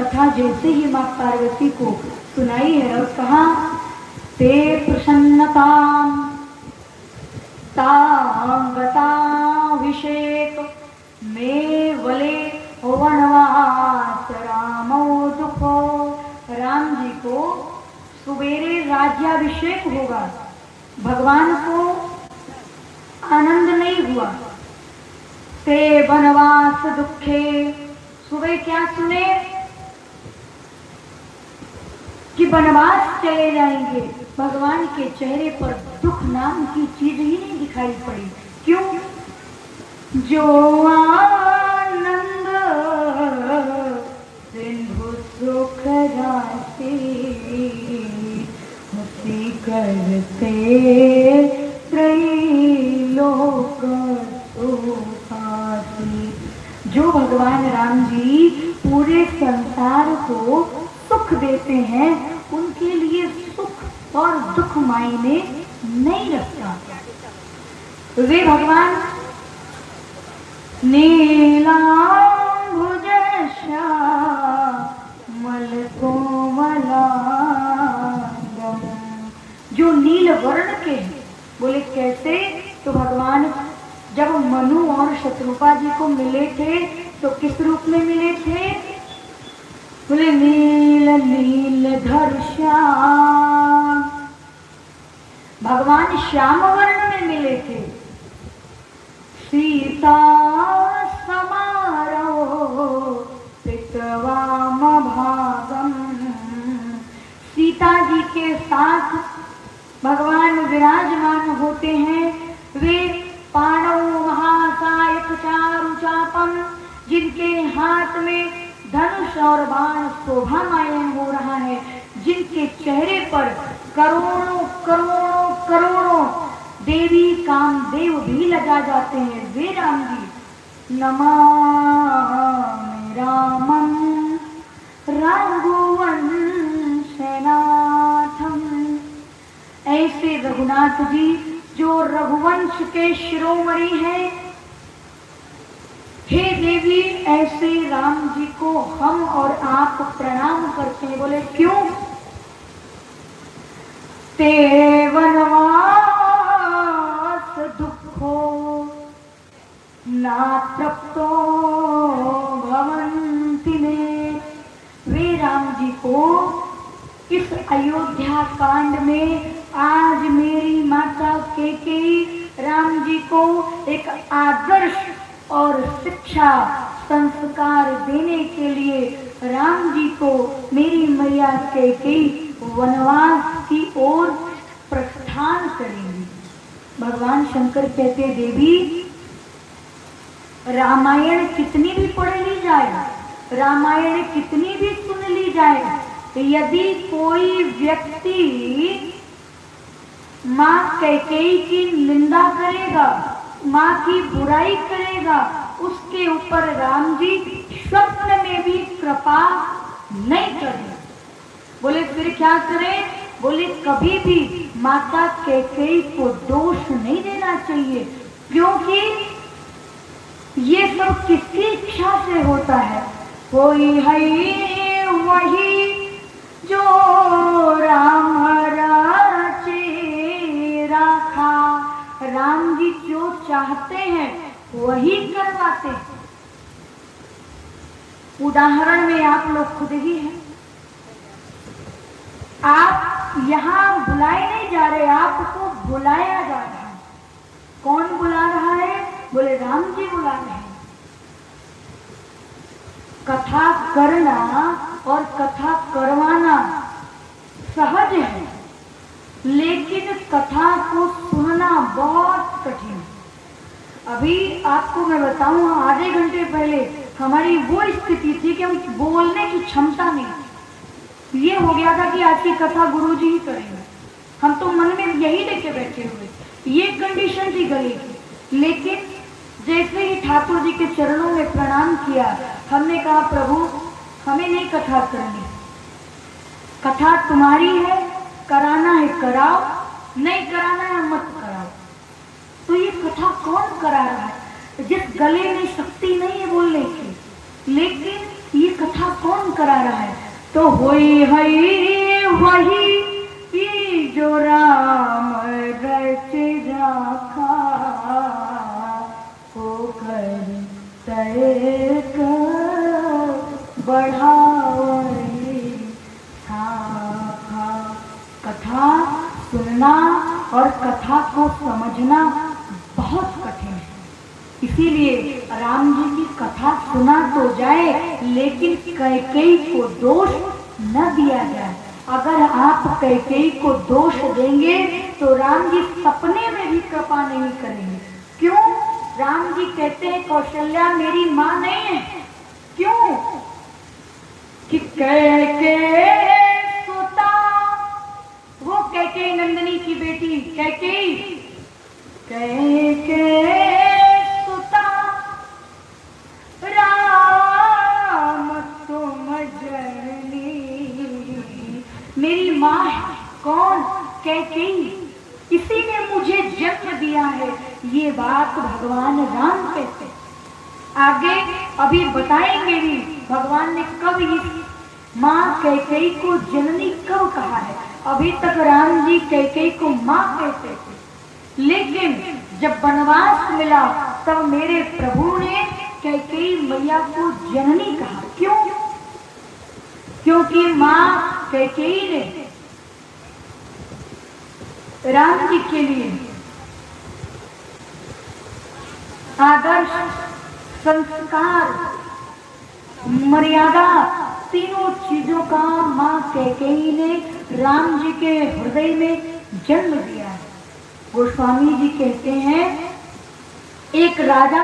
कथा जैसे ही माँ पार्वती को सुनाई है और कहा ते प्रसन्नता तांगताभिषेक में वले वनवास रामो दुखो। राम जी को सुबेरे राज्याभिषेक होगा, भगवान को आनंद नहीं हुआ। ते वनवास दुखे, सुबह क्या सुने कि वनवास चले जाएंगे। भगवान के चेहरे पर दुख नाम की चीज ही नहीं दिखाई पड़ी। क्यों? जो आनंद सिंधु सुख राशि मुक्ति करते त्रैलोक सुखासी। जो भगवान राम जी पूरे संसार को सुख देते हैं, उनके लिए सुख और दुख मायने नहीं रखता। वे भगवान नीलांबुज श्यामल कोमलांगम, जो नील वर्ण के हैं। बोले कैसे? तो भगवान जब मनु और शत्रुपा जी को मिले थे तो किस रूप में मिले थे? बोले नील नीलधर श्याम, भगवान श्याम वर्ण में मिले थे। सीता समारो पितवाम भागम, सीता जी के साथ भगवान विराजमान होते हैं। वे पांडव महासायक चारुचापम, जिनके हाथ में धनुष और बाण शोभामायन हो रहा है, जिनके चेहरे पर करोड़ों करोड़ों करोड़ों देवी कामदेव भी लगा जाते हैं। वे राम जी नमामि रामं रघुवंशनाथम, ऐसे रघुनाथ जी जो रघुवंश के शिरोमणि हैं। हे देवी, ऐसे राम जी को हम और आप प्रणाम करते हैं। बोले क्यों? ते वनवास दुखो ना तृप्तो भवन्ति ने। वे राम जी को इस अयोध्या कांड में आज मेरी माता कैकेयी राम जी को एक आदर्श और शिक्षा संस्कार देने के लिए राम जी को मेरी मैया कैकेयी वनवास की ओर प्रस्थान करेंगी। भगवान शंकर कहते देवी, रामायण कितनी भी पढ़ ली जाए, रामायण कितनी भी सुन ली जाए, यदि कोई व्यक्ति माँ कैकेयी की निंदा करेगा, माँ की बुराई करेगा, उसके ऊपर राम जी स्वप्न में भी कृपा नहीं करें। बोले फिर क्या करें? बोले कभी भी माता कैकेयी को दोष नहीं देना चाहिए, क्योंकि ये सब किसकी इच्छा से होता है? कोई है वही जो राम राचे राखा, राम जी जो चाहते हैं वही करवाते हैं। उदाहरण में आप लोग खुद ही हैं। आप यहाँ बुलाए नहीं जा रहे, आपको बुलाया जा रहा है। कौन बुला रहा है? बोले राम जी बुला रहे हैं। कथा करना और कथा करवाना सहज है, लेकिन कथा को सुनना बहुत कठिन है। अभी आपको मैं बताऊं, आधे घंटे पहले हमारी वो स्थिति थी कि हम बोलने की क्षमता नहीं थी। ये हो गया था कि आज की कथा गुरुजी ही करेंगे, हम तो मन में यही लेके बैठे हुए। ये कंडीशन थी गले की। लेकिन जैसे ही ठाकुर जी के चरणों में प्रणाम किया, हमने कहा प्रभु हमें नहीं कथा करनी, कथा तुम्हारी है, कराना है कराओ, नहीं कराना है मत कराओ। तो ये कथा कौन करा रहा है? जिस गले में शक्ति नहीं है बोलने की, लेकिन ये कथा कौन करा रहा है? तो होई है वही जो राम रच राखा, होकर तय बढ़ावे था। कथा सुनना और कथा को समझना बहुत कठिन है। इसीलिए राम जी की कथा सुना तो जाए, लेकिन कैकेयी को दोष न दिया जाए। अगर आप कैकेयी को दोष देंगे तो राम जी सपने में भी कृपा नहीं करेंगे। क्यों? राम जी कहते हैं कौशल्या मेरी माँ नहीं है। क्यों? कि कैकेयी सुता, वो कैकेयी नंदिनी की बेटी कैकेयी, कैकेयी सुता राम तुम जननी, मेरी माँ है। कौन? कैकेयी। इसी ने मुझे जन्म दिया है। ये बात भगवान राम कहते हैं। आगे अभी बताएंगे भी भगवान ने कब इस माँ कैकेयी को जननी कब कहा है। अभी तक राम जी कैकेयी को माँ कहते थे, लेकिन जब वनवास मिला तब मेरे प्रभु ने कैकेयी मैया को जननी कहा। क्यों? क्योंकि माँ कैकेयी ने राम जी के लिए आदर्श, संस्कार, मर्यादा, तीनों चीजों का माँ कैकेयी ने राम जी के हृदय में जन्म दिया है। गोस्वामी जी कहते हैं एक राजा